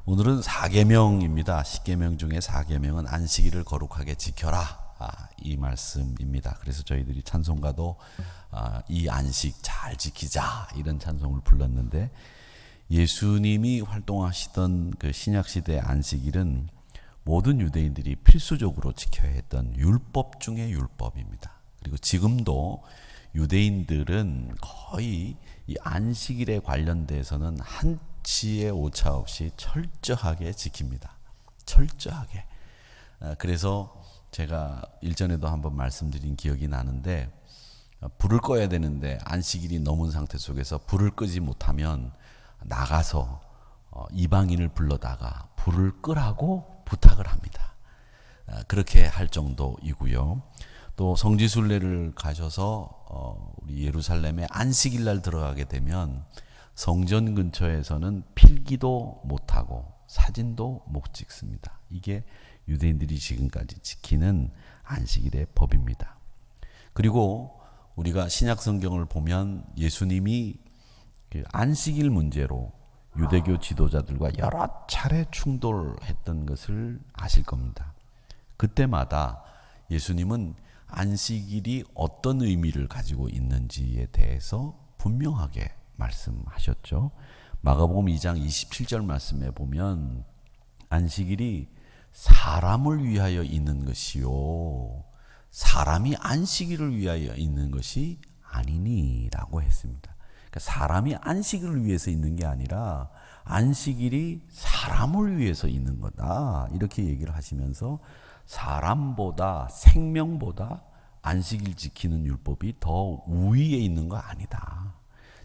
오늘은 4계명입니다. 10계명 중에 4계명은 안식일을 거룩하게 지켜라. 이 말씀입니다. 그래서 저희들이 찬송가도 이 안식 잘 지키자 이런 찬송을 불렀는데, 예수님이 활동하시던 그 신약시대 안식일은 모든 유대인들이 필수적으로 지켜야 했던 율법 중의 율법입니다. 그리고 지금도 유대인들은 거의 이 안식일에 관련돼서는 한치의 오차 없이 철저하게 지킵니다. 철저하게. 그래서 제가 일전에도 한번 말씀드린 기억이 나는데, 불을 꺼야 되는데 안식일이 넘은 상태 속에서 불을 끄지 못하면 나가서 이방인을 불러다가 불을 끄라고 부탁을 합니다. 그렇게 할 정도이고요. 또 성지순례를 가셔서 우리 예루살렘에 안식일 날 들어가게 되면 성전 근처에서는 필기도 못하고 사진도 못 찍습니다. 이게 유대인들이 지금까지 지키는 안식일의 법입니다. 그리고 우리가 신약 성경을 보면 예수님이 그 안식일 문제로 유대교 지도자들과 여러 차례 충돌했던 것을 아실 겁니다. 그때마다 예수님은 안식일이 어떤 의미를 가지고 있는지에 대해서 분명하게 말씀하셨죠. 마가복음 2장 27절 말씀에 보면 안식일이 사람을 위하여 있는 것이요 사람이 안식일을 위하여 있는 것이 아니니라고 했습니다. 그러니까 사람이 안식일을 위해서 있는 게 아니라 안식일이 사람을 위해서 있는 거다, 이렇게 얘기를 하시면서 사람보다, 생명보다 안식일 지키는 율법이 더 우위에 있는 거 아니다.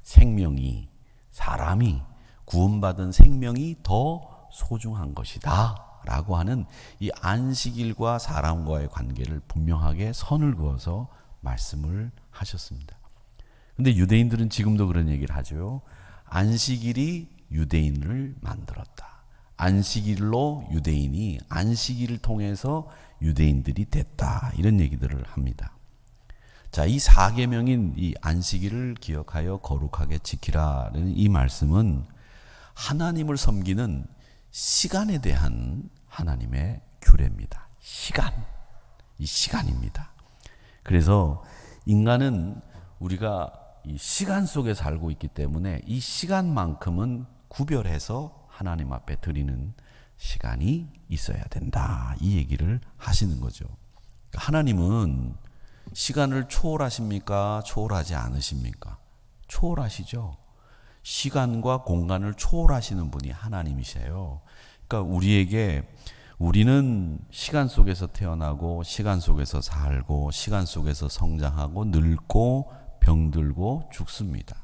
생명이, 사람이, 구원받은 생명이 더 소중한 것이다 라고 하는 이 안식일과 사람과의 관계를 분명하게 선을 그어서 말씀을 하셨습니다. 근데 유대인들은 지금도 그런 얘기를 하죠. 안식일이 유대인을 만들었다. 안식일로 유대인이, 안식일을 통해서 유대인들이 됐다, 이런 얘기들을 합니다. 자, 이 4계명인 이 안식일을 기억하여 거룩하게 지키라는 이 말씀은 하나님을 섬기는 시간에 대한 하나님의 규례입니다. 시간, 이 시간입니다. 그래서 인간은 우리가 이 시간 속에 살고 있기 때문에 이 시간만큼은 구별해서 하나님 앞에 드리는 시간이 있어야 된다, 이 얘기를 하시는 거죠. 하나님은 시간을 초월하십니까? 초월하지 않으십니까? 초월하시죠. 시간과 공간을 초월하시는 분이 하나님이세요. 그러니까 우리는 시간 속에서 태어나고 시간 속에서 살고 시간 속에서 성장하고 늙고 병들고 죽습니다.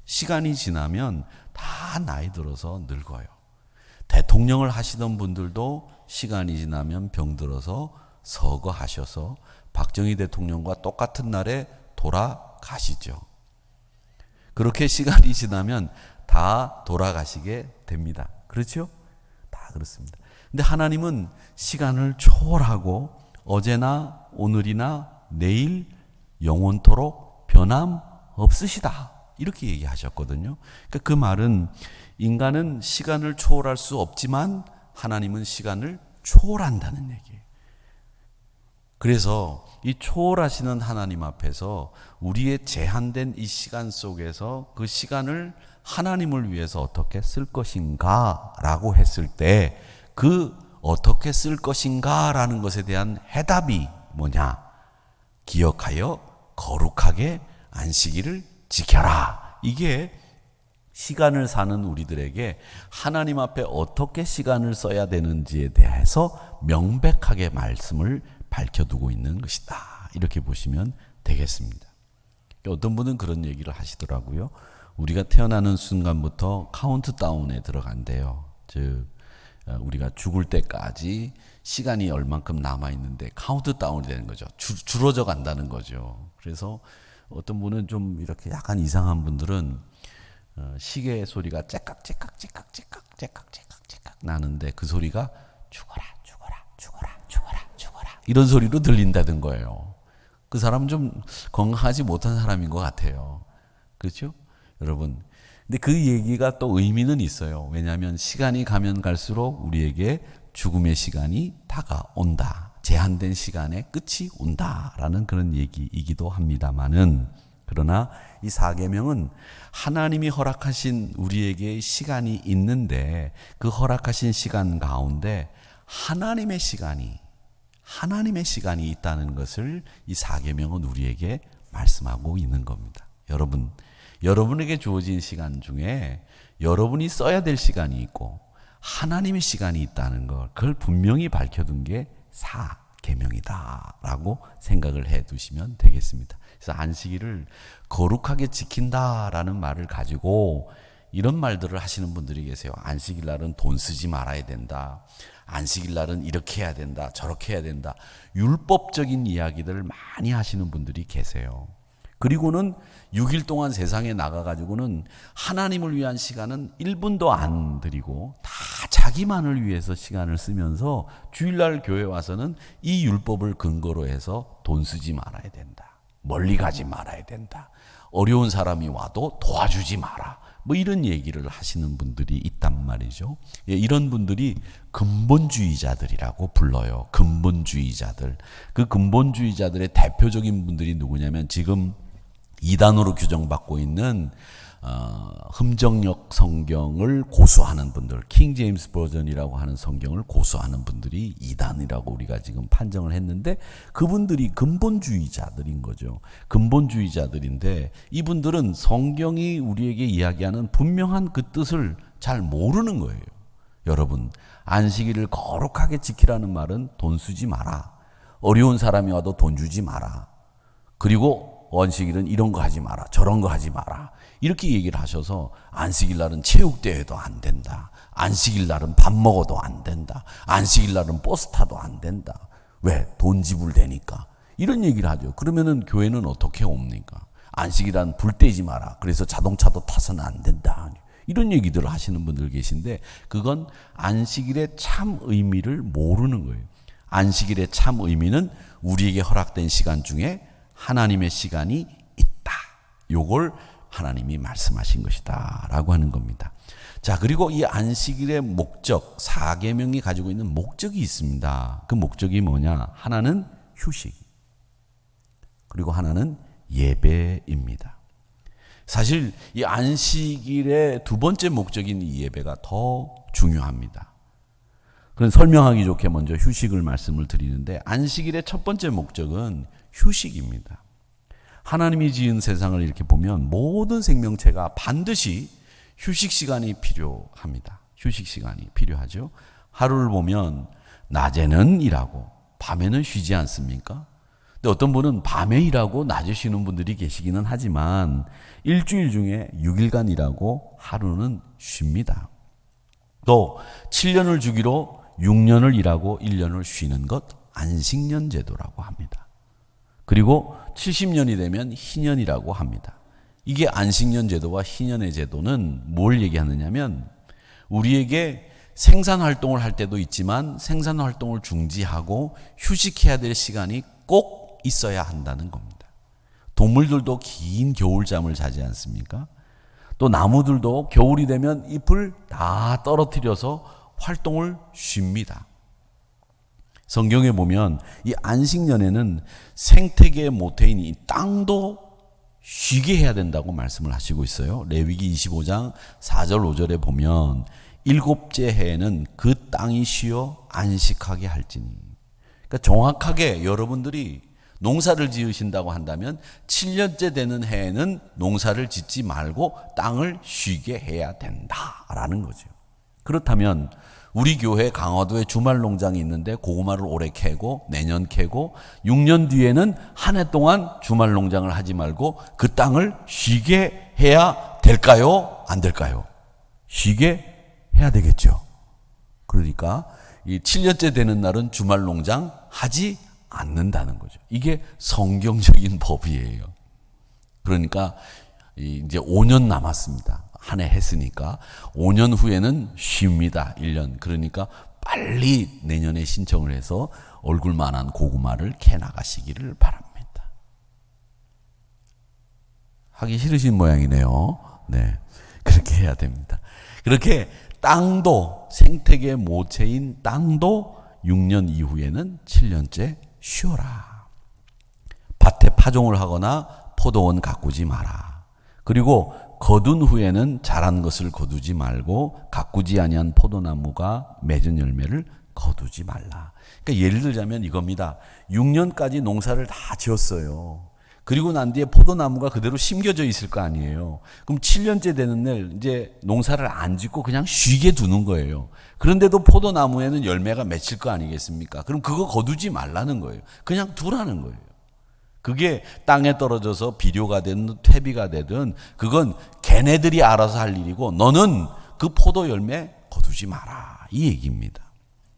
시간이 지나면 다 나이 들어서 늙어요. 대통령을 하시던 분들도 시간이 지나면 병들어서 서거하셔서 박정희 대통령과 똑같은 날에 돌아가시죠. 그렇게 시간이 지나면 다 돌아가시게 됩니다. 그렇죠? 다 그렇습니다. 근데 하나님은 시간을 초월하고 어제나 오늘이나 내일 영원토록 변함없으시다, 이렇게 얘기하셨거든요. 그러니까 그 말은 인간은 시간을 초월할 수 없지만 하나님은 시간을 초월한다는 얘기예요. 그래서 이 초월하시는 하나님 앞에서 우리의 제한된 이 시간 속에서 그 시간을 하나님을 위해서 어떻게 쓸 것인가 라고 했을 때, 그 어떻게 쓸 것인가 라는 것에 대한 해답이 뭐냐? 기억하여 거룩하게 안식일을 지켜라. 이게 시간을 사는 우리들에게 하나님 앞에 어떻게 시간을 써야 되는지에 대해서 명백하게 말씀을 밝혀두고 있는 것이다, 이렇게 보시면 되겠습니다. 어떤 분은 그런 얘기를 하시더라고요. 우리가 태어나는 순간부터 카운트다운에 들어간대요. 즉 우리가 죽을 때까지 시간이 얼만큼 남아있는데 카운트다운이 되는 거죠. 줄어져 간다는 거죠. 그래서 어떤 분은 좀 이렇게 약간 이상한 분들은 시계 소리가 째깍째깍 나는데 그 소리가 죽어라 이런 소리로 들린다는 거예요. 그 사람은 좀 건강하지 못한 사람인 것 같아요. 그렇죠? 여러분, 근데 그 얘기가 또 의미는 있어요. 왜냐하면 시간이 가면 갈수록 우리에게 죽음의 시간이 다가온다. 제한된 시간의 끝이 온다라는 그런 얘기이기도 합니다만은, 그러나 이 사계명은 하나님이 허락하신 우리에게 시간이 있는데 그 허락하신 시간 가운데 하나님의 시간이 있다는 것을 이 사계명은 우리에게 말씀하고 있는 겁니다. 여러분에게 주어진 시간 중에 여러분이 써야 될 시간이 있고 하나님의 시간이 있다는 걸, 그걸 분명히 밝혀둔 게 사계명이다라고 생각을 해 두시면 되겠습니다. 그래서 안식일을 거룩하게 지킨다라는 말을 가지고 이런 말들을 하시는 분들이 계세요. 안식일 날은 돈 쓰지 말아야 된다. 안식일 날은 이렇게 해야 된다. 저렇게 해야 된다. 율법적인 이야기들을 많이 하시는 분들이 계세요. 그리고는 6일 동안 세상에 나가가지고는 하나님을 위한 시간은 1분도 안 드리고 다 자기만을 위해서 시간을 쓰면서 주일날 교회 와서는 이 율법을 근거로 해서 돈 쓰지 말아야 된다. 멀리 가지 말아야 된다. 어려운 사람이 와도 도와주지 마라. 뭐 이런 얘기를 하시는 분들이 있단 말이죠. 예, 이런 분들이 근본주의자들이라고 불러요. 근본주의자들. 그 근본주의자들의 대표적인 분들이 누구냐면 지금 이단으로 규정받고 있는 흠정역 성경을 고수하는 분들, 킹 제임스 버전이라고 하는 성경을 고수하는 분들이 이단이라고 우리가 지금 판정을 했는데, 그분들이 근본주의자들인 거죠. 근본주의자들인데 이분들은 성경이 우리에게 이야기하는 분명한 그 뜻을 잘 모르는 거예요. 여러분, 안식일을 거룩하게 지키라는 말은 돈 쓰지 마라. 어려운 사람이 와도 돈 주지 마라. 그리고 안식일은 이런 거 하지 마라. 저런 거 하지 마라. 이렇게 얘기를 하셔서 안식일 날은 체육대회도 안 된다. 안식일 날은 밥 먹어도 안 된다. 안식일 날은 버스 타도 안 된다. 왜? 돈 지불되니까. 이런 얘기를 하죠. 그러면은 교회는 어떻게 옵니까? 안식일은 불 떼지 마라. 그래서 자동차도 타서는 안 된다. 이런 얘기들을 하시는 분들 계신데, 그건 안식일의 참 의미를 모르는 거예요. 안식일의 참 의미는 우리에게 허락된 시간 중에 하나님의 시간이 있다. 요걸 하나님이 말씀하신 것이다 라고 하는 겁니다. 자, 그리고 이 안식일의 목적, 사계명이 가지고 있는 목적이 있습니다. 그 목적이 뭐냐? 하나는 휴식, 그리고 하나는 예배입니다. 사실 이 안식일의 두 번째 목적인 이 예배가 더 중요합니다. 그런 설명하기 좋게 먼저 휴식을 말씀을 드리는데, 안식일의 첫 번째 목적은 휴식입니다. 하나님이 지은 세상을 이렇게 보면 모든 생명체가 반드시 휴식 시간이 필요합니다. 휴식 시간이 필요하죠. 하루를 보면 낮에는 일하고 밤에는 쉬지 않습니까? 근데 어떤 분은 밤에 일하고 낮에 쉬는 분들이 계시기는 하지만 일주일 중에 6일간 일하고 하루는 쉽니다. 또 7년을 주기로 6년을 일하고 1년을 쉬는 것, 안식년 제도라고 합니다. 그리고 70년이 되면 희년이라고 합니다. 이게 안식년 제도와 희년의 제도는 뭘 얘기하느냐면, 우리에게 생산활동을 할 때도 있지만 생산활동을 중지하고 휴식해야 될 시간이 꼭 있어야 한다는 겁니다. 동물들도 긴 겨울잠을 자지 않습니까? 또 나무들도 겨울이 되면 잎을 다 떨어뜨려서 활동을 쉽니다. 성경에 보면 이 안식년에는 생태계의 모태인 이 땅도 쉬게 해야 된다고 말씀을 하시고 있어요. 레위기 25장 4절 5절에 보면 일곱째 해에는 그 땅이 쉬어 안식하게 할지니. 그러니까 정확하게 여러분들이 농사를 지으신다고 한다면 7년째 되는 해에는 농사를 짓지 말고 땅을 쉬게 해야 된다라는 거죠. 그렇다면 우리 교회 강화도에 주말 농장이 있는데 고구마를 올해 캐고 내년 캐고 6년 뒤에는 한 해 동안 주말 농장을 하지 말고 그 땅을 쉬게 해야 될까요? 안 될까요? 쉬게 해야 되겠죠. 그러니까 이 7년째 되는 날은 주말 농장 하지 않는다는 거죠. 이게 성경적인 법이에요. 그러니까 이제 5년 남았습니다. 한 해 했으니까 5년 후에는 쉽니다. 1년. 그러니까 빨리 내년에 신청을 해서 얼굴만한 고구마를 캐 나가시기를 바랍니다. 하기 싫으신 모양이네요. 네. 그렇게 해야 됩니다. 그렇게 땅도, 생태계 모체인 땅도 6년 이후에는 7년째 쉬어라. 밭에 파종을 하거나 포도원 가꾸지 마라. 그리고 거둔 후에는 자란 것을 거두지 말고 가꾸지 아니한 포도나무가 맺은 열매를 거두지 말라. 그러니까 예를 들자면 이겁니다. 6년까지 농사를 다 지었어요. 그리고 난 뒤에 포도나무가 그대로 심겨져 있을 거 아니에요. 그럼 7년째 되는 날 이제 농사를 안 짓고 그냥 쉬게 두는 거예요. 그런데도 포도나무에는 열매가 맺힐 거 아니겠습니까? 그럼 그거 거두지 말라는 거예요. 그냥 두라는 거예요. 그게 땅에 떨어져서 비료가 되든 퇴비가 되든 그건 걔네들이 알아서 할 일이고 너는 그 포도 열매 거두지 마라. 이 얘기입니다.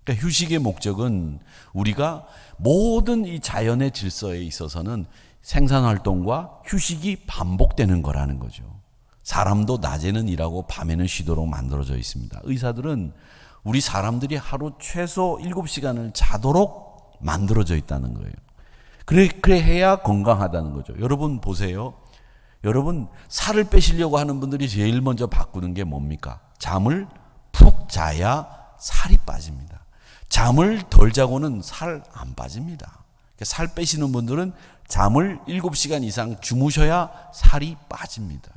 그러니까 휴식의 목적은 우리가 모든 이 자연의 질서에 있어서는 생산활동과 휴식이 반복되는 거라는 거죠. 사람도 낮에는 일하고 밤에는 쉬도록 만들어져 있습니다. 의사들은 우리 사람들이 하루 최소 7시간을 자도록 만들어져 있다는 거예요. 그래 해야 건강하다는 거죠. 여러분 보세요. 여러분 살을 빼시려고 하는 분들이 제일 먼저 바꾸는 게 뭡니까? 잠을 푹 자야 살이 빠집니다. 잠을 덜 자고는 살 안 빠집니다. 살 빼시는 분들은 잠을 7시간 이상 주무셔야 살이 빠집니다.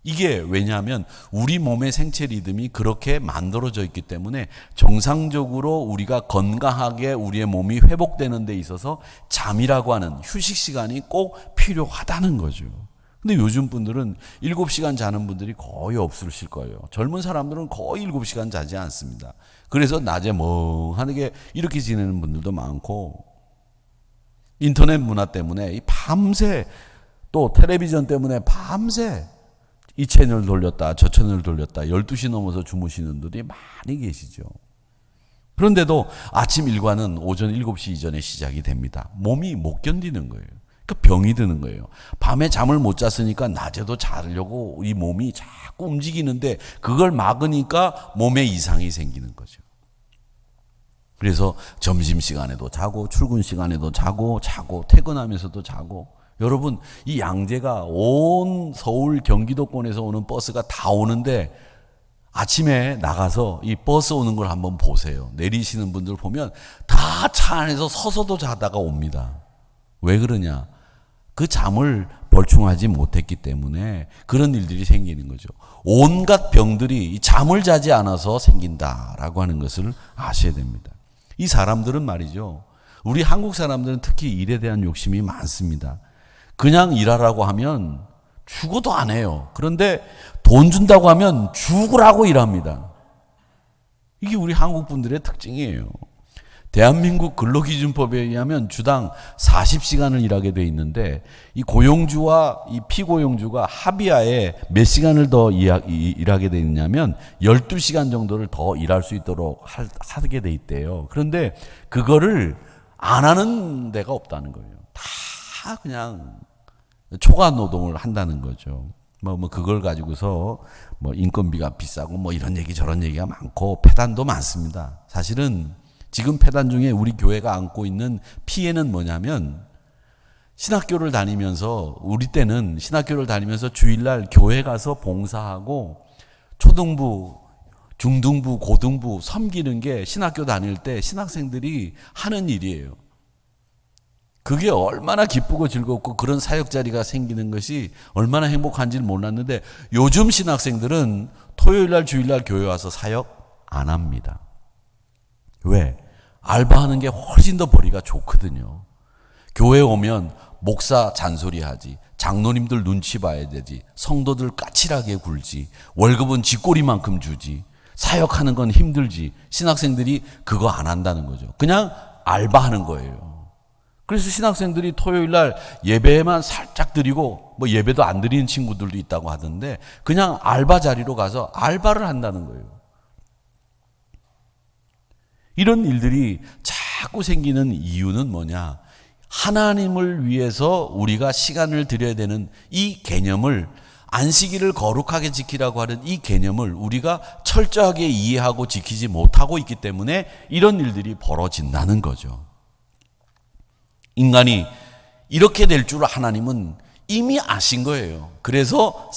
이게 왜냐하면 우리 몸의 생체 리듬이 그렇게 만들어져 있기 때문에 정상적으로 우리가 건강하게 우리의 몸이 회복되는 데 있어서 잠이라고 하는 휴식 시간이 꼭 필요하다는 거죠. 근데 요즘 분들은 7시간 자는 분들이 거의 없으실 거예요. 젊은 사람들은 거의 7시간 자지 않습니다. 그래서 낮에 멍하게 이렇게 지내는 분들도 많고 인터넷 문화 때문에 밤새 또 텔레비전 때문에 밤새 이 채널 돌렸다 저 채널 돌렸다 12시 넘어서 주무시는 분들이 많이 계시죠. 그런데도 아침 일과는 오전 7시 이전에 시작이 됩니다. 몸이 못 견디는 거예요. 그러니까 병이 드는 거예요. 밤에 잠을 못 잤으니까 낮에도 자려고 이 몸이 자꾸 움직이는데 그걸 막으니까 몸에 이상이 생기는 거죠. 그래서 점심시간에도 자고 출근 시간에도 자고 퇴근하면서도 자고. 여러분 이 양재가 온 서울 경기도권에서 오는 버스가 다 오는데 아침에 나가서 이 버스 오는 걸 한번 보세요. 내리시는 분들 보면 다 차 안에서 서서도 자다가 옵니다. 왜 그러냐? 그 잠을 벌충하지 못했기 때문에 그런 일들이 생기는 거죠. 온갖 병들이 잠을 자지 않아서 생긴다라고 하는 것을 아셔야 됩니다. 이 사람들은 말이죠. 우리 한국 사람들은 특히 일에 대한 욕심이 많습니다. 그냥 일하라고 하면 죽어도 안 해요. 그런데 돈 준다고 하면 죽으라고 일합니다. 이게 우리 한국 분들의 특징이에요. 대한민국 근로기준법에 의하면 주당 40시간을 일하게 돼 있는데 이 고용주와 이 피고용주가 합의하에 몇 시간을 더 일하게 돼 있냐면 12시간 정도를 더 일할 수 있도록 하게 돼 있대요. 그런데 그거를 안 하는 데가 없다는 거예요. 다 그냥 초과 노동을 한다는 거죠. 뭐 그걸 가지고서 뭐 인건비가 비싸고 뭐 이런 얘기 저런 얘기가 많고 폐단도 많습니다. 사실은 지금 폐단 중에 우리 교회가 안고 있는 피해는 뭐냐면 신학교를 다니면서 우리 때는 신학교를 다니면서 주일날 교회 가서 봉사하고 초등부, 중등부, 고등부 섬기는 게 신학교 다닐 때 신학생들이 하는 일이에요. 그게 얼마나 기쁘고 즐겁고 그런 사역 자리가 생기는 것이 얼마나 행복한지를 몰랐는데 요즘 신학생들은 토요일날 주일날 교회 와서 사역 안 합니다. 왜? 알바하는 게 훨씬 더 벌이가 좋거든요. 교회 오면 목사 잔소리하지, 장로님들 눈치 봐야 되지, 성도들 까칠하게 굴지, 월급은 쥐꼬리만큼 주지, 사역하는 건 힘들지. 신학생들이 그거 안 한다는 거죠. 그냥 알바하는 거예요. 그래서 신학생들이 토요일날 예배만 살짝 드리고 뭐 예배도 안 드리는 친구들도 있다고 하던데 그냥 알바 자리로 가서 알바를 한다는 거예요. 이런 일들이 자꾸 생기는 이유는 뭐냐? 하나님을 위해서 우리가 시간을 들여야 되는 이 개념을 안식일을 거룩하게 지키라고 하는 이 개념을 우리가 철저하게 이해하고 지키지 못하고 있기 때문에 이런 일들이 벌어진다는 거죠. 인간이 이렇게 될 줄 하나님은 이미 아신 거예요. 그래서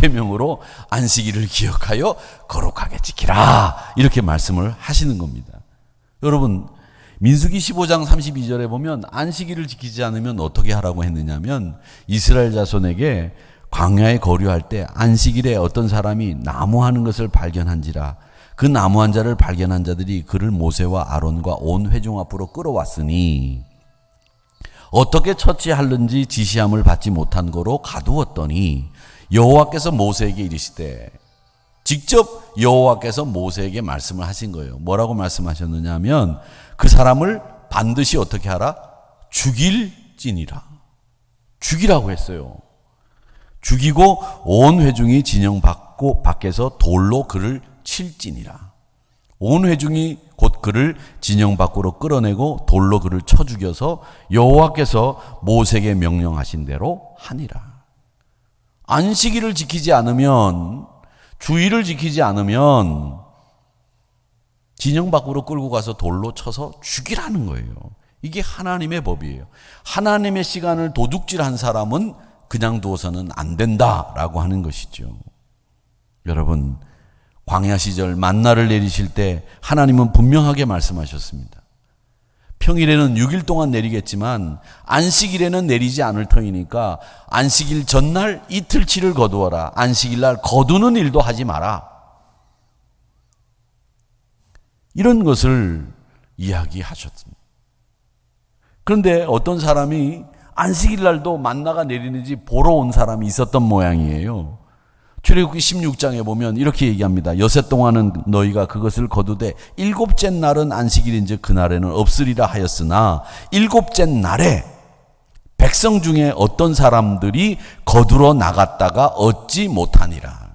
계명으로 안식일을 기억하여 거룩하게 지키라 이렇게 말씀을 하시는 겁니다. 여러분 민수기 15장 32절에 보면 안식일을 지키지 않으면 어떻게 하라고 했느냐면 이스라엘 자손에게 광야에 거류할 때 안식일에 어떤 사람이 나무하는 것을 발견한지라 그 나무한 자를 발견한 자들이 그를 모세와 아론과 온 회중 앞으로 끌어왔으니 어떻게 처치하는지 지시함을 받지 못한 거로 가두었더니 여호와께서 모세에게 이르시되 직접 여호와께서 모세에게 말씀을 하신 거예요. 뭐라고 말씀하셨느냐 하면 그 사람을 반드시 어떻게 하라? 죽일지니라. 죽이라고 했어요. 죽이고 온 회중이 진영 밖에서 돌로 그를 칠지니라. 온 회중이 곧 그를 진영 밖으로 끌어내고 돌로 그를 쳐 죽여서 여호와께서 모세에게 명령하신 대로 하니라. 안식일을 지키지 않으면, 주일을 지키지 않으면 진영 밖으로 끌고 가서 돌로 쳐서 죽이라는 거예요. 이게 하나님의 법이에요. 하나님의 시간을 도둑질한 사람은 그냥 두어서는 안 된다라고 하는 것이죠. 여러분 광야 시절 만나를 내리실 때 하나님은 분명하게 말씀하셨습니다. 평일에는 6일 동안 내리겠지만 안식일에는 내리지 않을 터이니까 안식일 전날 이틀치를 거두어라. 안식일 날 거두는 일도 하지 마라. 이런 것을 이야기하셨습니다. 그런데 어떤 사람이 안식일 날도 만나가 내리는지 보러 온 사람이 있었던 모양이에요. 출애굽기 16장에 보면 이렇게 얘기합니다. 여세 동안은 너희가 그것을 거두되 일곱째 날은 안식일인즉 그날에는 없으리라 하였으나 일곱째 날에 백성 중에 어떤 사람들이 거두러 나갔다가 얻지 못하니라.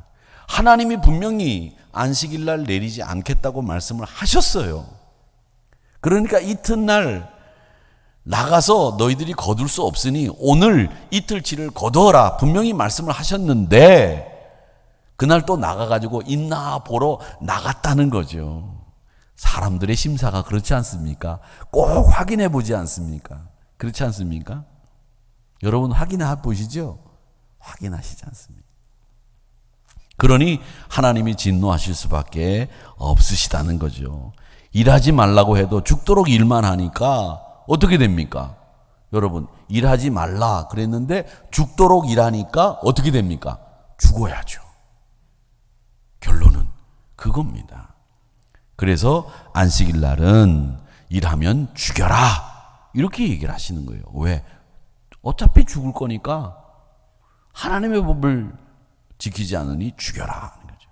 하나님이 분명히 안식일 날 내리지 않겠다고 말씀을 하셨어요. 그러니까 이튿날 나가서 너희들이 거둘 수 없으니 오늘 이틀치를 거두어라 분명히 말씀을 하셨는데 그날 또 나가가지고 있나 보러 나갔다는 거죠. 사람들의 심사가 그렇지 않습니까? 꼭 확인해 보지 않습니까? 그렇지 않습니까? 여러분 확인해 보시죠? 확인하시지 않습니까? 그러니 하나님이 진노하실 수밖에 없으시다는 거죠. 일하지 말라고 해도 죽도록 일만 하니까 어떻게 됩니까? 여러분 일하지 말라 그랬는데 죽도록 일하니까 어떻게 됩니까? 죽어야죠. 결론은 그겁니다. 그래서 안식일 날은 일하면 죽여라 이렇게 얘기를 하시는 거예요. 왜? 어차피 죽을 거니까 하나님의 법을 지키지 않으니 죽여라 하는 거죠.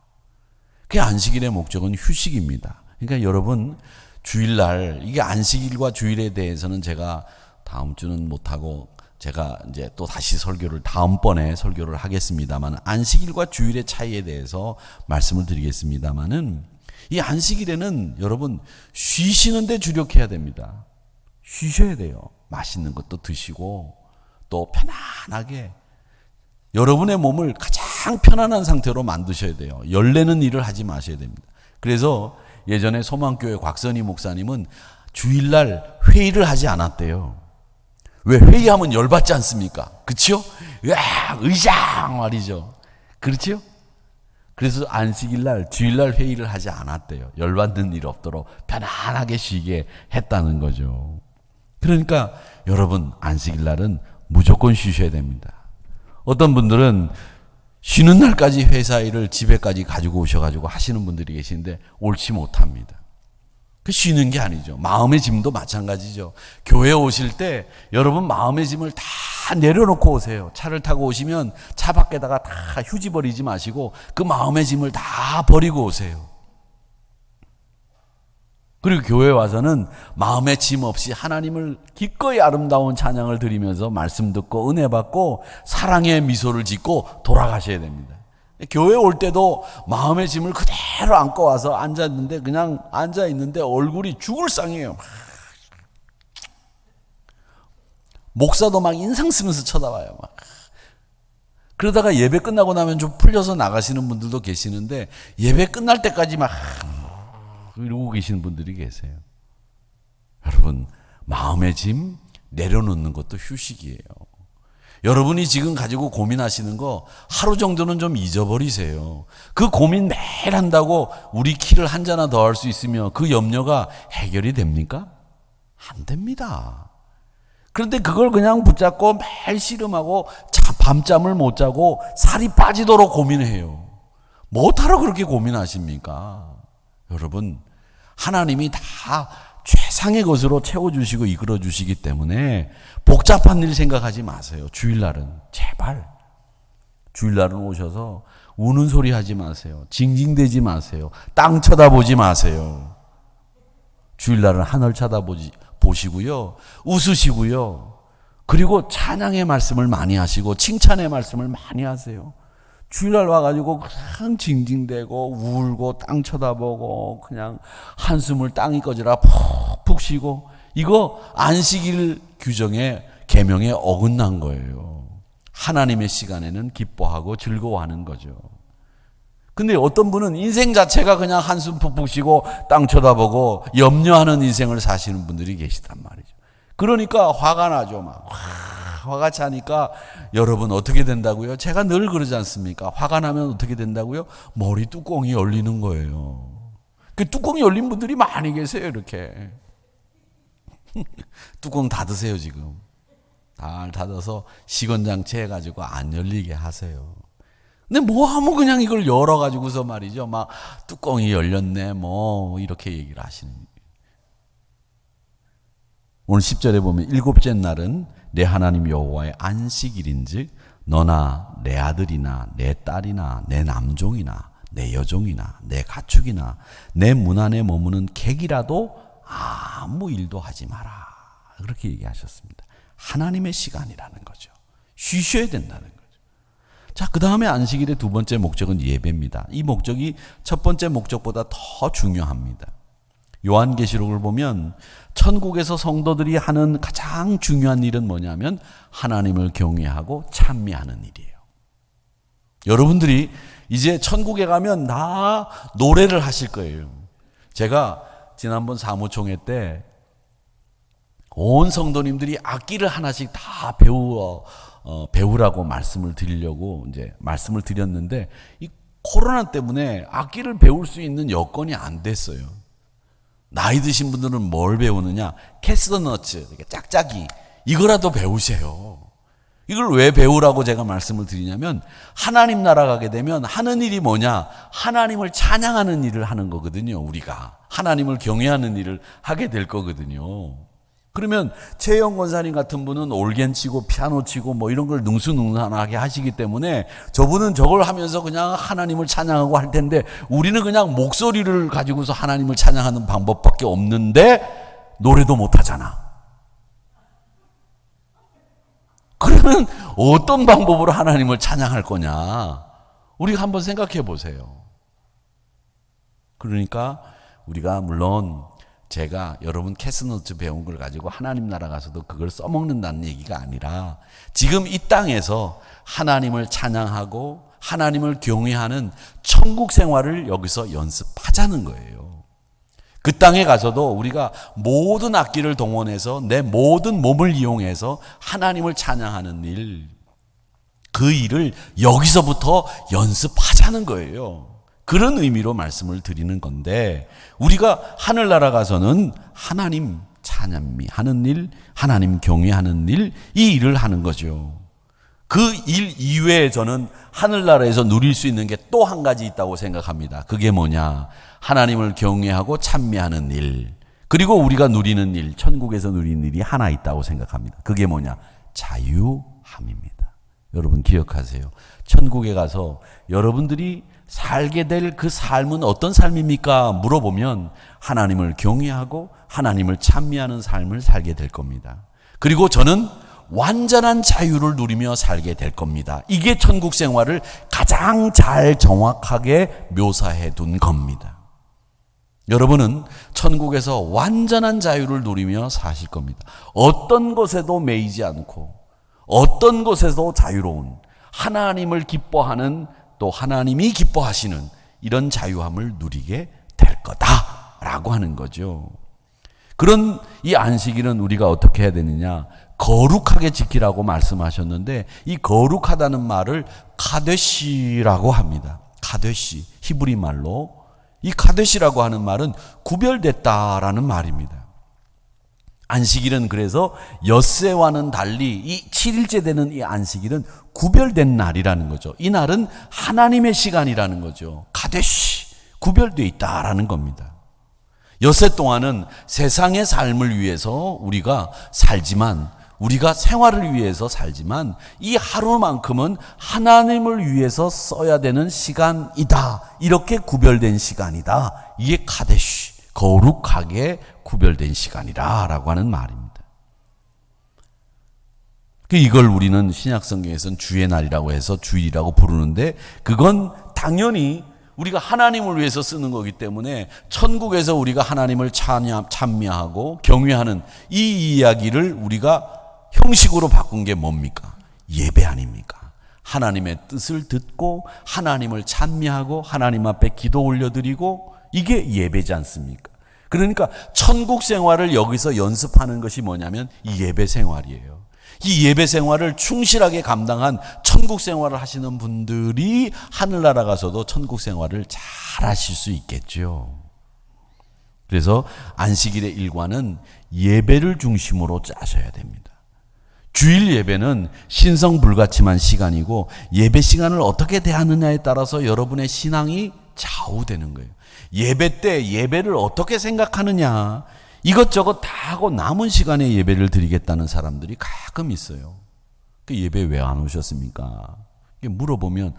그게 안식일의 목적은 휴식입니다. 그러니까 여러분 주일날 이게 안식일과 주일에 대해서는 제가 다음 주는 못하고 제가 이제 또 다시 다음번에 설교를 하겠습니다만 안식일과 주일의 차이에 대해서 말씀을 드리겠습니다만은 이 안식일에는 여러분 쉬시는데 주력해야 됩니다. 쉬셔야 돼요. 맛있는 것도 드시고 또 편안하게 여러분의 몸을 가장 편안한 상태로 만드셔야 돼요. 열내는 일을 하지 마셔야 됩니다. 그래서 예전에 소망교회 곽선희 목사님은 주일날 회의를 하지 않았대요. 왜? 회의하면 열받지 않습니까? 그렇죠? 의장 말이죠. 그렇죠? 그래서 안식일날 주일날 회의를 하지 않았대요. 열받는 일 없도록 편안하게 쉬게 했다는 거죠. 그러니까 여러분 안식일날은 무조건 쉬셔야 됩니다. 어떤 분들은 쉬는 날까지 회사 일을 집에까지 가지고 오셔가지고 하시는 분들이 계시는데 옳지 못합니다. 그 쉬는 게 아니죠. 마음의 짐도 마찬가지죠. 교회 오실 때 여러분 마음의 짐을 다 내려놓고 오세요. 차를 타고 오시면 차 밖에다가 다 휴지 버리지 마시고 그 마음의 짐을 다 버리고 오세요. 그리고 교회에 와서는 마음의 짐 없이 하나님을 기꺼이 아름다운 찬양을 드리면서 말씀 듣고 은혜 받고 사랑의 미소를 짓고 돌아가셔야 됩니다. 교회 올 때도 마음의 짐을 그대로 안고 와서 앉았는데 그냥 앉아있는데 얼굴이 죽을 상이에요. 목사도 막 인상 쓰면서 쳐다봐요. 막. 그러다가 예배 끝나고 나면 좀 풀려서 나가시는 분들도 계시는데 예배 끝날 때까지 막 이러고 계시는 분들이 계세요. 여러분 마음의 짐 내려놓는 것도 휴식이에요. 여러분이 지금 가지고 고민하시는 거 하루 정도는 좀 잊어버리세요. 그 고민 매일 한다고 우리 키를 한 잔나 더 할 수 있으며 그 염려가 해결이 됩니까? 안 됩니다. 그런데 그걸 그냥 붙잡고 매일 씨름하고 밤잠을 못 자고 살이 빠지도록 고민해요. 뭐하러 그렇게 고민하십니까? 여러분, 하나님이 다 최상의 것으로 채워주시고 이끌어주시기 때문에 복잡한 일 생각하지 마세요. 주일날은 제발 주일날은 오셔서 우는 소리 하지 마세요. 징징대지 마세요. 땅 쳐다보지 마세요. 주일날은 하늘 쳐다보시고요. 웃으시고요. 그리고 찬양의 말씀을 많이 하시고 칭찬의 말씀을 많이 하세요. 주일날 와가지고 그냥 징징대고 울고 땅 쳐다보고 그냥 한숨을 땅이 꺼지라 푹푹 쉬고, 이거 안식일 규정의 계명에 어긋난 거예요. 하나님의 시간에는 기뻐하고 즐거워하는 거죠. 근데 어떤 분은 인생 자체가 그냥 한숨 푹푹 쉬고 땅 쳐다보고 염려하는 인생을 사시는 분들이 계시단 말이죠. 그러니까 화가 나죠. 막 화가 차니까 여러분 어떻게 된다고요? 제가 늘 그러지 않습니까? 화가 나면 어떻게 된다고요? 머리 뚜껑이 열리는 거예요. 그 뚜껑이 열린 분들이 많이 계세요. 이렇게 뚜껑 닫으세요. 지금 다 닫아서 시건장치 해가지고 안 열리게 하세요. 근데 뭐 하면 그냥 이걸 열어가지고서 말이죠. 막 뚜껑이 열렸네 뭐 이렇게 얘기를 하시는. 오늘 10절에 보면 일곱째 날은 내 하나님 여호와의 안식일인즉 너나 내 아들이나 내 딸이나 내 남종이나 내 여종이나 내 가축이나 내 문 안에 머무는 객이라도 아무 일도 하지 마라. 그렇게 얘기하셨습니다. 하나님의 시간이라는 거죠. 쉬셔야 된다는 거죠. 자, 그 다음에 안식일의 두 번째 목적은 예배입니다. 이 목적이 첫 번째 목적보다 더 중요합니다. 요한계시록을 보면 천국에서 성도들이 하는 가장 중요한 일은 뭐냐면 하나님을 경외하고 찬미하는 일이에요. 여러분들이 이제 천국에 가면 다 노래를 하실 거예요. 제가 지난번 사무총회 때 온 성도님들이 악기를 하나씩 다 배우라고 말씀을 드리려고 이제 말씀을 드렸는데, 이 코로나 때문에 악기를 배울 수 있는 여건이 안 됐어요. 나이 드신 분들은 뭘 배우느냐? 캐스터너츠, 짝짝이, 이거라도 배우세요. 이걸 왜 배우라고 제가 말씀을 드리냐면, 하나님 나라 가게 되면 하는 일이 뭐냐? 하나님을 찬양하는 일을 하는 거거든요. 우리가 하나님을 경외하는 일을 하게 될 거거든요. 그러면 최영 권사님 같은 분은 올겐 치고 피아노 치고 뭐 이런 걸 능수능란하게 하시기 때문에 저분은 저걸 하면서 그냥 하나님을 찬양하고 할 텐데, 우리는 그냥 목소리를 가지고서 하나님을 찬양하는 방법밖에 없는데 노래도 못 하잖아. 그러면 어떤 방법으로 하나님을 찬양할 거냐? 우리가 한번 생각해 보세요. 그러니까 우리가 물론 제가 여러분 캐스너츠 배운 걸 가지고 하나님 나라 가서도 그걸 써먹는다는 얘기가 아니라, 지금 이 땅에서 하나님을 찬양하고 하나님을 경외하는 천국 생활을 여기서 연습하자는 거예요. 그 땅에 가서도 우리가 모든 악기를 동원해서 내 모든 몸을 이용해서 하나님을 찬양하는 일, 그 일을 여기서부터 연습하자는 거예요. 그런 의미로 말씀을 드리는 건데, 우리가 하늘나라 가서는 하나님 찬양하는 일, 하나님 경외하는 일, 이 일을 하는 거죠. 그 일 이외에 저는 하늘나라에서 누릴 수 있는 게 또 한 가지 있다고 생각합니다. 그게 뭐냐? 하나님을 경외하고 찬미하는 일, 그리고 우리가 누리는 일, 천국에서 누리는 일이 하나 있다고 생각합니다. 그게 뭐냐? 자유함입니다. 여러분 기억하세요. 천국에 가서 여러분들이 살게 될 그 삶은 어떤 삶입니까? 물어보면 하나님을 경외하고 하나님을 찬미하는 삶을 살게 될 겁니다. 그리고 저는 완전한 자유를 누리며 살게 될 겁니다. 이게 천국 생활을 가장 잘 정확하게 묘사해 둔 겁니다. 여러분은 천국에서 완전한 자유를 누리며 사실 겁니다. 어떤 것에도 매이지 않고 어떤 것에도 자유로운, 하나님을 기뻐하는, 또 하나님이 기뻐하시는 이런 자유함을 누리게 될 거다라고 하는 거죠. 그런 이 안식일은 우리가 어떻게 해야 되느냐? 거룩하게 지키라고 말씀하셨는데 이 거룩하다는 말을 카데시라고 합니다. 카데시, 히브리 말로. 이 카데시라고 하는 말은 구별됐다라는 말입니다. 안식일은 그래서 엿새와는 달리 이 7일째 되는 이 안식일은 구별된 날이라는 거죠. 이 날은 하나님의 시간이라는 거죠. 카데시, 구별되어 있다라는 겁니다. 엿새 동안은 세상의 삶을 위해서 우리가 살지만, 우리가 생활을 위해서 살지만 이 하루만큼은 하나님을 위해서 써야 되는 시간이다. 이렇게 구별된 시간이다. 이게 카데시, 거룩하게 구별된 시간이라고 하는 말입니다. 이걸 우리는 신약성경에서는 주의 날이라고 해서 주일이라고 부르는데 그건 당연히 우리가 하나님을 위해서 쓰는 거기 때문에 천국에서 우리가 하나님을 찬미하고 경외하는 이 이야기를 우리가 형식으로 바꾼 게 뭡니까? 예배 아닙니까? 하나님의 뜻을 듣고 하나님을 찬미하고 하나님 앞에 기도 올려드리고 이게 예배지 않습니까? 그러니까 천국 생활을 여기서 연습하는 것이 뭐냐면 이 예배 생활이에요. 이 예배 생활을 충실하게 감당한 천국 생활을 하시는 분들이 하늘나라 가서도 천국 생활을 잘 하실 수 있겠죠. 그래서 안식일의 일과는 예배를 중심으로 짜셔야 됩니다. 주일 예배는 신성불가침한 시간이고 예배 시간을 어떻게 대하느냐에 따라서 여러분의 신앙이 좌우되는 거예요. 예배 때 예배를 어떻게 생각하느냐, 이것저것 다 하고 남은 시간에 예배를 드리겠다는 사람들이 가끔 있어요. 그 예배 왜 안 오셨습니까? 물어보면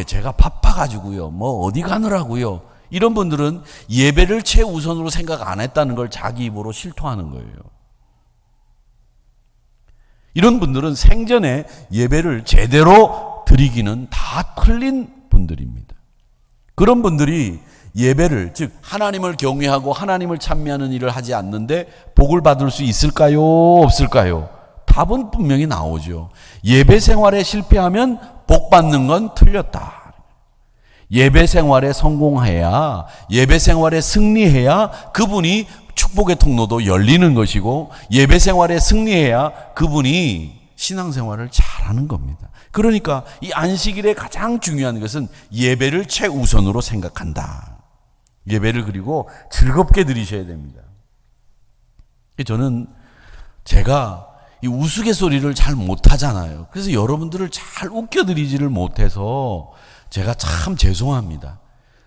제가 바빠가지고요. 어디 가느라고요. 이런 분들은 예배를 최우선으로 생각 안 했다는 걸 자기 입으로 실토하는 거예요. 이런 분들은 생전에 예배를 제대로 드리기는 다 틀린 분들입니다. 그런 분들이 예배를, 즉 하나님을 경외하고 하나님을 찬미하는 일을 하지 않는데 복을 받을 수 있을까요? 없을까요? 답은 분명히 나오죠. 예배 생활에 실패하면 복 받는 건 틀렸다. 예배 생활에 성공해야, 예배 생활에 승리해야 그분이 축복의 통로도 열리는 것이고 예배 생활에 승리해야 그분이 신앙생활을 잘하는 겁니다. 그러니까 이 안식일에 가장 중요한 것은 예배를 최우선으로 생각한다. 예배를 그리고 즐겁게 드리셔야 됩니다. 저는 제가 이 우스갯소리를 잘 못하잖아요. 그래서 여러분들을 잘 웃겨드리지를 못해서 제가 참 죄송합니다.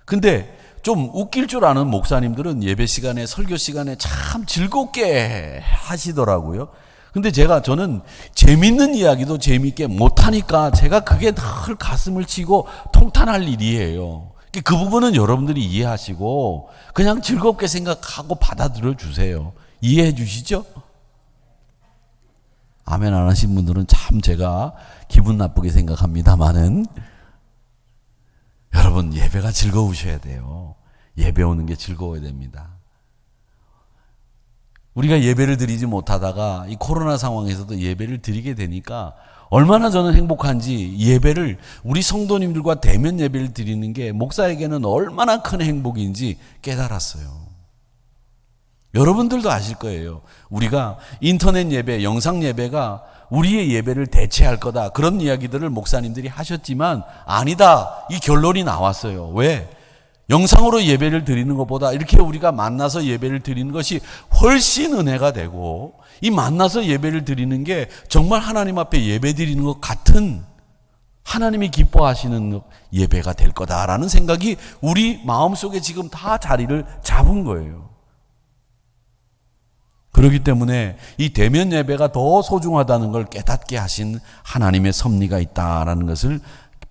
근데 좀 웃길 줄 아는 목사님들은 예배 시간에, 설교 시간에 참 즐겁게 하시더라고요. 근데 저는 재밌는 이야기도 재밌게 못하니까 제가 그게 늘 가슴을 치고 통탄할 일이에요. 그 부분은 여러분들이 이해하시고 그냥 즐겁게 생각하고 받아들여 주세요. 이해해 주시죠? 아멘 안 하신 분들은 참 제가 기분 나쁘게 생각합니다만은 여러분 예배가 즐거우셔야 돼요. 예배 오는 게 즐거워야 됩니다. 우리가 예배를 드리지 못하다가 이 코로나 상황에서도 예배를 드리게 되니까 얼마나 저는 행복한지, 예배를 우리 성도님들과 대면 예배를 드리는 게 목사에게는 얼마나 큰 행복인지 깨달았어요. 여러분들도 아실 거예요. 우리가 인터넷 예배, 영상 예배가 우리의 예배를 대체할 거다, 그런 이야기들을 목사님들이 하셨지만 아니다, 이 결론이 나왔어요. 왜? 영상으로 예배를 드리는 것보다 이렇게 우리가 만나서 예배를 드리는 것이 훨씬 은혜가 되고, 이 만나서 예배를 드리는 게 정말 하나님 앞에 예배 드리는 것 같은, 하나님이 기뻐하시는 예배가 될 거다라는 생각이 우리 마음속에 지금 다 자리를 잡은 거예요. 그렇기 때문에 이 대면 예배가 더 소중하다는 걸 깨닫게 하신 하나님의 섭리가 있다라는 것을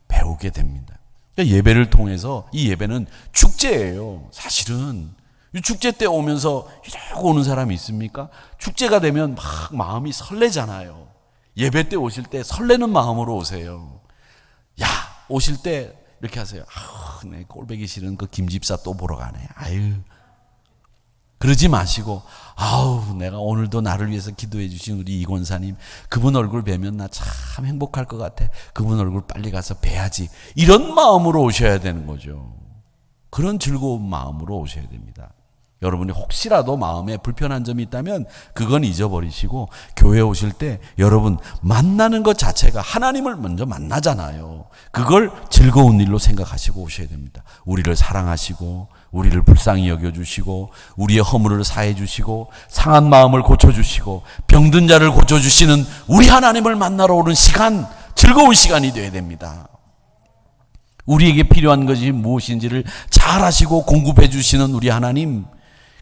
배우게 됩니다. 예배를 통해서, 이 예배는 축제예요. 사실은 축제 때 오면서 이러고 오는 사람이 있습니까? 축제가 되면 막 마음이 설레잖아요. 예배 때 오실 때 설레는 마음으로 오세요. 오실 때 이렇게 하세요. 내 꼴보기 싫은 그 김집사 또 보러 가네. 그러지 마시고, 내가 오늘도 나를 위해서 기도해 주신 우리 이 권사님, 그분 얼굴 뵈면 나 참 행복할 것 같아. 그분 얼굴 빨리 가서 뵈야지. 이런 마음으로 오셔야 되는 거죠. 그런 즐거운 마음으로 오셔야 됩니다. 여러분이 혹시라도 마음에 불편한 점이 있다면 그건 잊어버리시고 교회 오실 때 여러분 만나는 것 자체가 하나님을 먼저 만나잖아요. 그걸 즐거운 일로 생각하시고 오셔야 됩니다. 우리를 사랑하시고 우리를 불쌍히 여겨주시고 우리의 허물을 사해주시고 상한 마음을 고쳐주시고 병든 자를 고쳐주시는 우리 하나님을 만나러 오는 시간, 즐거운 시간이 되어야 됩니다. 우리에게 필요한 것이 무엇인지를 잘 아시고 공급해 주시는 우리 하나님,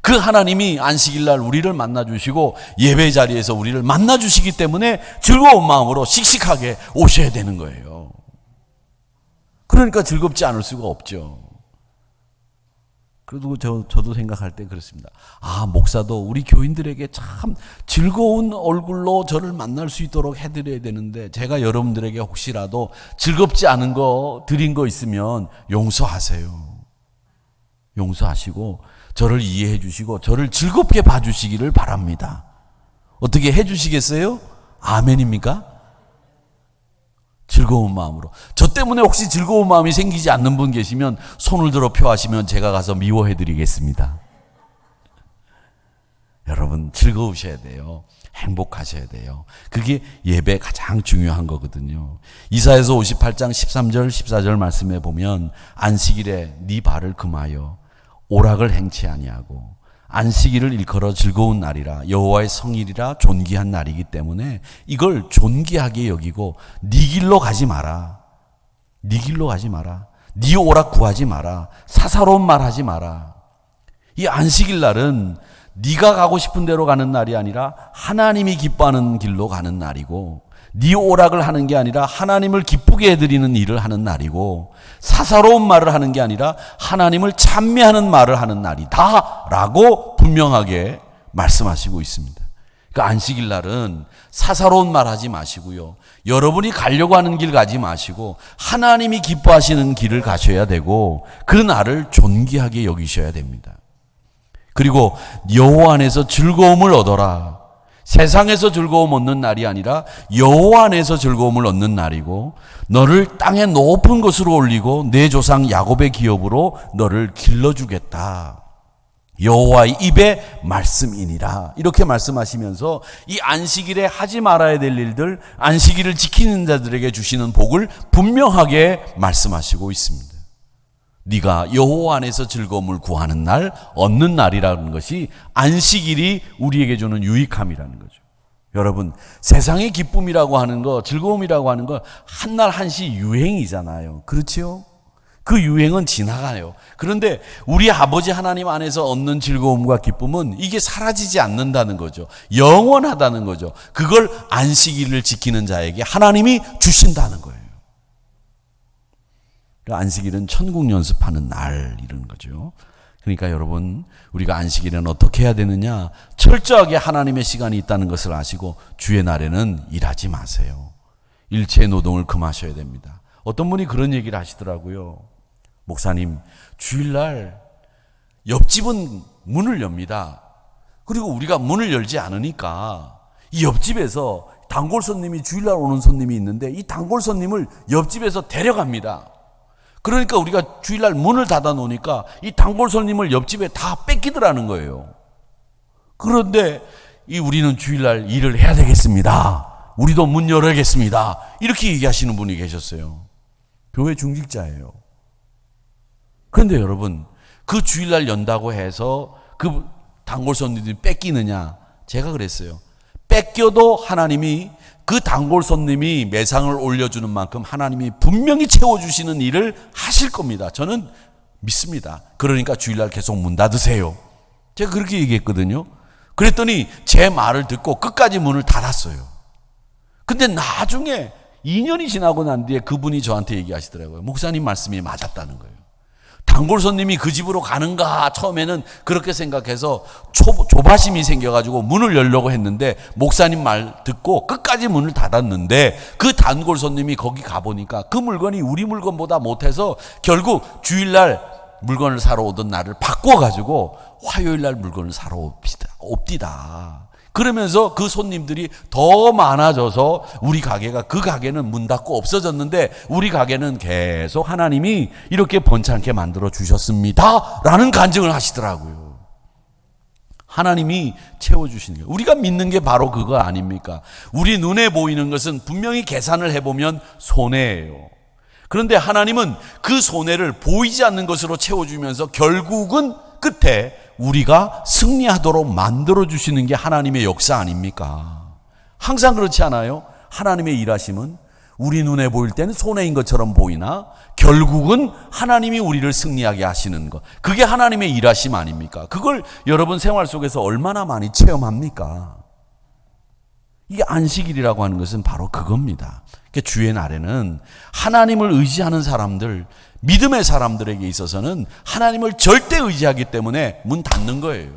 그 하나님이 안식일날 우리를 만나주시고 예배 자리에서 우리를 만나주시기 때문에 즐거운 마음으로 씩씩하게 오셔야 되는 거예요. 그러니까 즐겁지 않을 수가 없죠. 그래도 저도 생각할 때 그렇습니다. 아, 목사도 우리 교인들에게 참 즐거운 얼굴로 저를 만날 수 있도록 해드려야 되는데 제가 여러분들에게 혹시라도 즐겁지 않은 거 드린 거 있으면 용서하세요. 용서하시고 저를 이해해 주시고 저를 즐겁게 봐주시기를 바랍니다. 어떻게 해 주시겠어요? 아멘입니까? 즐거운 마음으로. 저 때문에 혹시 즐거운 마음이 생기지 않는 분 계시면 손을 들어 표하시면 제가 가서 미워해 드리겠습니다. 여러분 즐거우셔야 돼요. 행복하셔야 돼요. 그게 예배 가장 중요한 거거든요. 이사야서 58장 13절 14절 말씀에 보면 안식일에 네 발을 금하여 오락을 행치 아니하고 안식일을 일컬어 즐거운 날이라 여호와의 성일이라 존귀한 날이기 때문에 이걸 존귀하게 여기고 네 길로 가지 마라. 네 길로 가지 마라. 네 오락 구하지 마라. 사사로운 말 하지 마라. 이 안식일 날은 네가 가고 싶은 대로 가는 날이 아니라 하나님이 기뻐하는 길로 가는 날이고 네 오락을 하는 게 아니라 하나님을 기쁘게 해드리는 일을 하는 날이고 사사로운 말을 하는 게 아니라 하나님을 찬미하는 말을 하는 날이다 라고 분명하게 말씀하시고 있습니다. 그러니까 안식일 날은 사사로운 말 하지 마시고요. 여러분이 가려고 하는 길 가지 마시고 하나님이 기뻐하시는 길을 가셔야 되고 그 날을 존귀하게 여기셔야 됩니다. 그리고 여호와 안에서 즐거움을 얻어라. 세상에서 즐거움 얻는 날이 아니라 여호와 안에서 즐거움을 얻는 날이고 너를 땅의 높은 곳으로 올리고 내 조상 야곱의 기업으로 너를 길러주겠다. 여호와의 입의 말씀이니라. 이렇게 말씀하시면서 이 안식일에 하지 말아야 될 일들, 안식일을 지키는 자들에게 주시는 복을 분명하게 말씀하시고 있습니다. 네가 여호와 안에서 즐거움을 구하는 날, 얻는 날이라는 것이 안식일이 우리에게 주는 유익함이라는 거죠. 여러분, 세상의 기쁨이라고 하는 거, 즐거움이라고 하는 거 한날 한시 유행이잖아요. 그렇지요? 그 유행은 지나가요. 그런데 우리 아버지 하나님 안에서 얻는 즐거움과 기쁨은 이게 사라지지 않는다는 거죠. 영원하다는 거죠. 그걸 안식일을 지키는 자에게 하나님이 주신다는 거예요. 안식일은 천국 연습하는 날 이런 거죠. 그러니까 여러분 우리가 안식일에는 어떻게 해야 되느냐, 철저하게 하나님의 시간이 있다는 것을 아시고 주의 날에는 일하지 마세요. 일체의 노동을 금하셔야 됩니다. 어떤 분이 그런 얘기를 하시더라고요. 목사님, 주일날 옆집은 문을 엽니다. 그리고 우리가 문을 열지 않으니까 이 옆집에서 단골 손님이 주일날 오는 손님이 있는데 이 단골 손님을 옆집에서 데려갑니다. 그러니까 우리가 주일날 문을 닫아 놓으니까 이 단골 손님을 옆집에 다 뺏기더라는 거예요. 그런데 우리는 주일날 일을 해야 되겠습니다. 우리도 문 열어야겠습니다. 이렇게 얘기하시는 분이 계셨어요. 교회 중직자예요. 그런데 여러분, 그 주일날 연다고 해서 그 단골 손님들이 뺏기느냐? 제가 그랬어요. 뺏겨도 하나님이 그 단골 손님이 매상을 올려주는 만큼 하나님이 분명히 채워주시는 일을 하실 겁니다. 저는 믿습니다. 그러니까 주일날 계속 문 닫으세요. 제가 그렇게 얘기했거든요. 그랬더니 제 말을 듣고 끝까지 문을 닫았어요. 근데 나중에 2년이 지나고 난 뒤에 그분이 저한테 얘기하시더라고요. 목사님 말씀이 맞았다는 거예요. 단골 손님이 그 집으로 가는가 처음에는 그렇게 생각해서 조바심이 생겨가지고 문을 열려고 했는데 목사님 말 듣고 끝까지 문을 닫았는데 그 단골 손님이 거기 가보니까 그 물건이 우리 물건보다 못해서 결국 주일날 물건을 사러 오던 날을 바꿔가지고 화요일날 물건을 사러 옵디다. 그러면서 그 손님들이 더 많아져서 우리 가게가, 그 가게는 문 닫고 없어졌는데 우리 가게는 계속 하나님이 이렇게 번창케 만들어 주셨습니다 라는 간증을 하시더라고요. 하나님이 채워주시는 거예요. 우리가 믿는 게 바로 그거 아닙니까? 우리 눈에 보이는 것은 분명히 계산을 해보면 손해예요. 그런데 하나님은 그 손해를 보이지 않는 것으로 채워주면서 결국은 끝에 우리가 승리하도록 만들어주시는 게 하나님의 역사 아닙니까? 항상 그렇지 않아요? 하나님의 일하심은 우리 눈에 보일 때는 손해인 것처럼 보이나 결국은 하나님이 우리를 승리하게 하시는 것, 그게 하나님의 일하심 아닙니까? 그걸 여러분 생활 속에서 얼마나 많이 체험합니까? 이게 안식일이라고 하는 것은 바로 그겁니다. 그러니까 주의 날에는 하나님을 의지하는 사람들, 믿음의 사람들에게 있어서는 하나님을 절대 의지하기 때문에 문 닫는 거예요.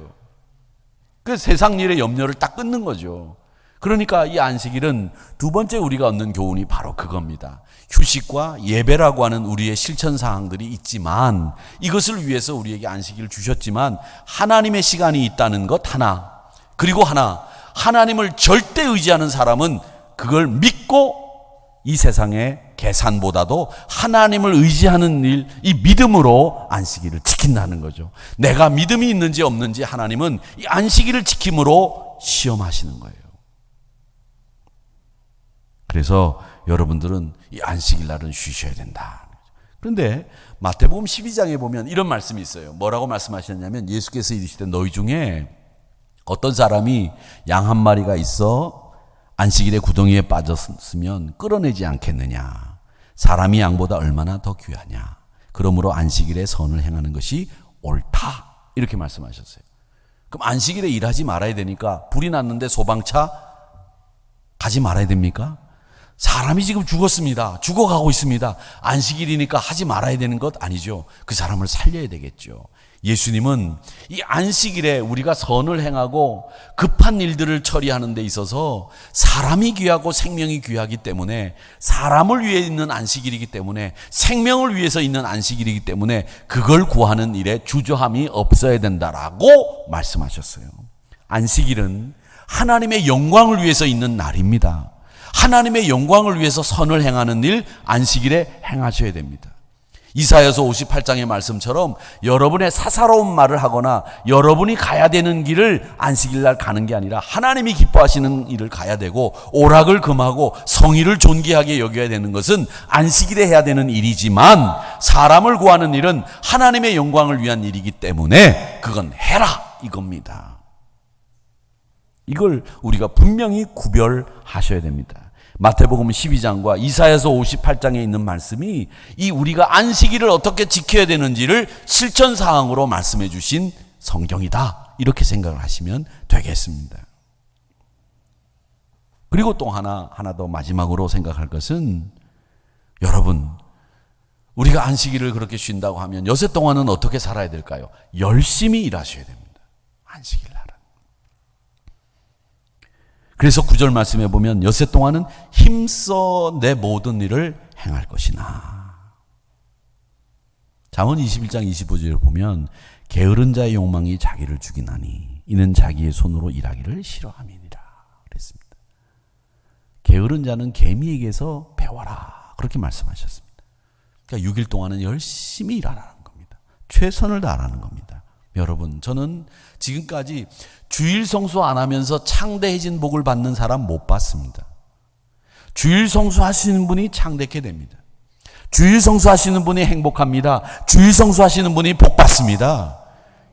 그 세상 일의 염려를 딱 끊는 거죠. 그러니까 이 안식일은 두 번째 우리가 얻는 교훈이 바로 그겁니다. 휴식과 예배라고 하는 우리의 실천 사항들이 있지만, 이것을 위해서 우리에게 안식일을 주셨지만 하나님의 시간이 있다는 것 하나, 그리고 하나, 하나님을 절대 의지하는 사람은 그걸 믿고 이 세상의 계산보다도 하나님을 의지하는 일, 이 믿음으로 안식일을 지킨다는 거죠. 내가 믿음이 있는지 없는지 하나님은 이 안식일을 지킴으로 시험하시는 거예요. 그래서 여러분들은 이 안식일 날은 쉬셔야 된다. 그런데 마태복음 12장에 보면 이런 말씀이 있어요. 뭐라고 말씀하셨냐면, 예수께서 이르시되 너희 중에 어떤 사람이 양 한 마리가 있어 안식일에 구덩이에 빠졌으면 끌어내지 않겠느냐. 사람이 양보다 얼마나 더 귀하냐. 그러므로 안식일에 선을 행하는 것이 옳다. 이렇게 말씀하셨어요. 그럼 안식일에 일하지 말아야 되니까 불이 났는데 소방차 가지 말아야 됩니까? 사람이 지금 죽었습니다. 죽어가고 있습니다. 안식일이니까 하지 말아야 되는 것 아니죠. 그 사람을 살려야 되겠죠. 예수님은 이 안식일에 우리가 선을 행하고 급한 일들을 처리하는 데 있어서 사람이 귀하고 생명이 귀하기 때문에, 사람을 위해 있는 안식일이기 때문에, 생명을 위해서 있는 안식일이기 때문에 그걸 구하는 일에 주저함이 없어야 된다라고 말씀하셨어요. 안식일은 하나님의 영광을 위해서 있는 날입니다. 하나님의 영광을 위해서 선을 행하는 일, 안식일에 행하셔야 됩니다. 이사야서 58장의 말씀처럼 여러분의 사사로운 말을 하거나 여러분이 가야 되는 길을 안식일 날 가는 게 아니라 하나님이 기뻐하시는 일을 가야 되고, 오락을 금하고 성의를 존귀하게 여겨야 되는 것은 안식일에 해야 되는 일이지만, 사람을 구하는 일은 하나님의 영광을 위한 일이기 때문에 그건 해라 이겁니다. 이걸 우리가 분명히 구별하셔야 됩니다. 마태복음 12장과 이사야서 58장에 있는 말씀이 이 우리가 안식일을 어떻게 지켜야 되는지를 실천사항으로 말씀해 주신 성경이다, 이렇게 생각을 하시면 되겠습니다. 그리고 또 하나 더 마지막으로 생각할 것은, 여러분, 우리가 안식일을 그렇게 쉰다고 하면 여세 동안은 어떻게 살아야 될까요? 열심히 일하셔야 됩니다. 안식일 날은. 그래서 9절 말씀에 보면 여세 동안은 힘써 내 모든 일을 행할 것이나. 잠언 21장 25절을 보면 게으른 자의 욕망이 자기를 죽이나니 이는 자기의 손으로 일하기를 싫어함이니라 그랬습니다. 게으른 자는 개미에게서 배워라, 그렇게 말씀하셨습니다. 그러니까 6일 동안은 열심히 일하라는 겁니다. 최선을 다하라는 겁니다. 여러분, 저는 지금까지 주일 성수 안 하면서 창대해진 복을 받는 사람 못 봤습니다. 주일 성수 하시는 분이 창대케 됩니다. 주일 성수 하시는 분이 행복합니다. 주일 성수 하시는 분이 복 받습니다.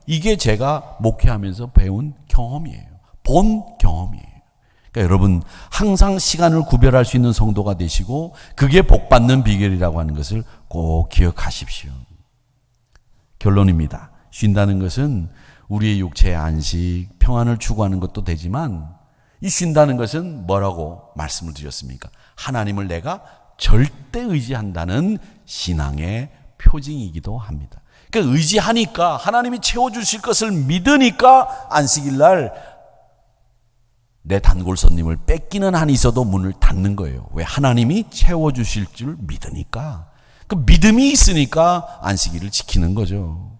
이게 제가 목회하면서 배운 경험이에요. 본 경험이에요. 그러니까 여러분, 항상 시간을 구별할 수 있는 성도가 되시고, 그게 복 받는 비결이라고 하는 것을 꼭 기억하십시오. 결론입니다. 쉰다는 것은 우리의 육체의 안식, 평안을 추구하는 것도 되지만, 이 쉰다는 것은 뭐라고 말씀을 드렸습니까? 하나님을 내가 절대 의지한다는 신앙의 표징이기도 합니다. 그러니까 의지하니까, 하나님이 채워주실 것을 믿으니까 안식일 날 내 단골 손님을 뺏기는 한이 있어도 문을 닫는 거예요. 왜? 하나님이 채워주실 줄 믿으니까. 그 믿음이 있으니까 안식일을 지키는 거죠.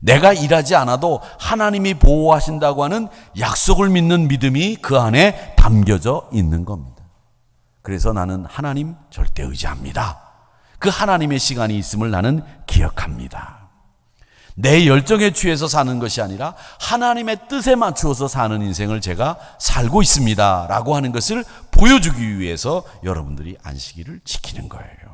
내가 일하지 않아도 하나님이 보호하신다고 하는 약속을 믿는 믿음이 그 안에 담겨져 있는 겁니다. 그래서 나는 하나님 절대 의지합니다. 그 하나님의 시간이 있음을 나는 기억합니다. 내 열정에 취해서 사는 것이 아니라 하나님의 뜻에 맞추어서 사는 인생을 제가 살고 있습니다 라고 하는 것을 보여주기 위해서 여러분들이 안식일을 지키는 거예요.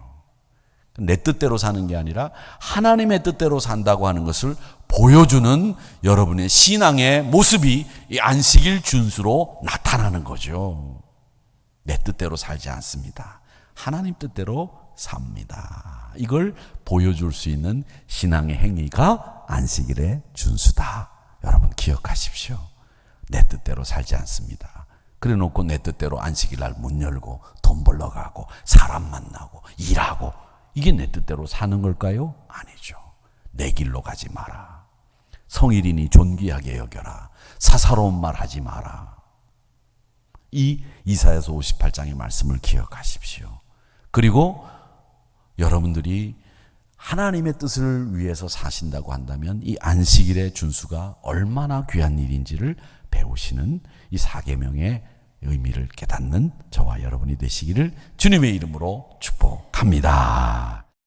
내 뜻대로 사는 게 아니라 하나님의 뜻대로 산다고 하는 것을 보여주는 여러분의 신앙의 모습이 이 안식일 준수로 나타나는 거죠. 내 뜻대로 살지 않습니다. 하나님 뜻대로 삽니다. 이걸 보여줄 수 있는 신앙의 행위가 안식일의 준수다. 여러분 기억하십시오. 내 뜻대로 살지 않습니다. 그래 놓고 내 뜻대로 안식일 날 문 열고 돈 벌러 가고 사람 만나고 일하고 이게 내 뜻대로 사는 걸까요? 아니죠. 내 길로 가지 마라. 성일이니 존귀하게 여겨라. 사사로운 말 하지 마라. 이 이사야서 58장의 말씀을 기억하십시오. 그리고 여러분들이 하나님의 뜻을 위해서 사신다고 한다면 이 안식일의 준수가 얼마나 귀한 일인지를 배우시는 이 사계명의 의미를 깨닫는 저와 여러분이 되시기를 주님의 이름으로 축복합니다.